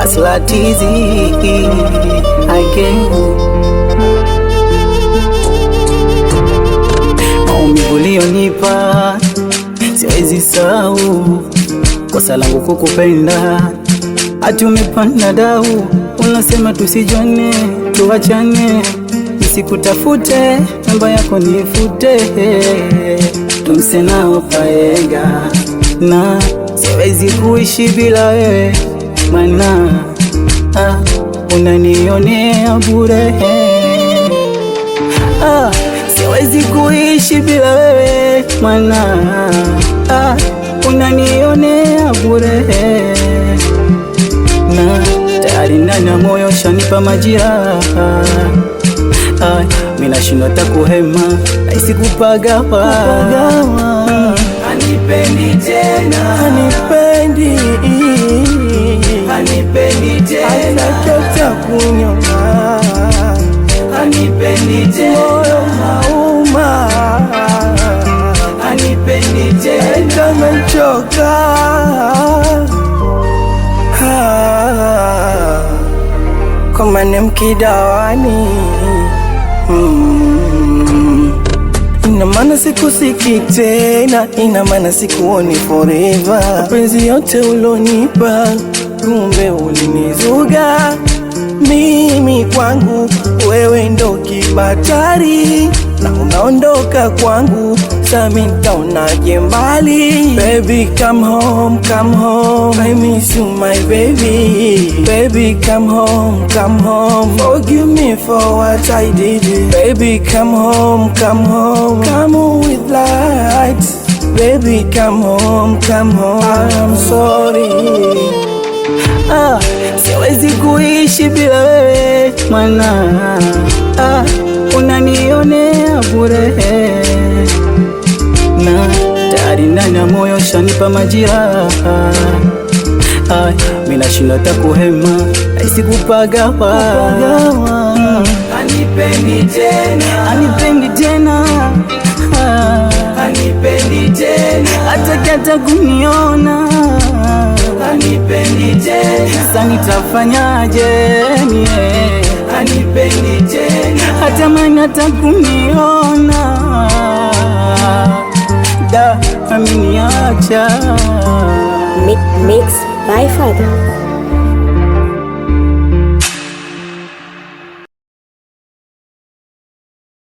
Aslatizi again. Maumivu uliyonipa siwezi sahau, kosa langu kukupenda, ati umepanda dau. Unasema tusijone, tuachane, nisikutafute, namba yako nifute, tumse nao paega, na siwezi kuishi bila wewe, mana unanionea bure. Siwezi kuishi bila wewe, mana unanionea bure, na tayari ndani ya moyo shanipa majira. Mina shindwa hata kuhema, naisi kupagawa. Hanipendi tena, Hanipendi tena, anakata kunyonga. hanipendi tena, Moyo unauma, hanipendi tena, kama nimechoka. Kama ni mkidawani, ina maana sikusiki tena, ina maana sikuoni forever. Mapenzi yote ulonipa, kumbe ulinizuga. Mimi kwangu wewe ndo kibatari, na unaondoka kwangu, sami nitaonaje mbali? Baby come home, come home, I miss you my baby. Baby come home, come home, forgive me for what I did. Baby come home, come home, come on with light. Baby come home, come home, I'm sorry. Siwezi kuishi bila wewe, mana unanionea bure, na tayari ndani ya moyo shanipa majira. Mina shindwa hata kuhema, naisi kupagawa. hanipendi tena, Hanipendi tena, hanipendi tena, hataki hata kuniona. hanipendi tena, Sasa nitafanyaje mie? hanipendi tena, Hatamani hata kuniona, da ameniacha. Mix by Father.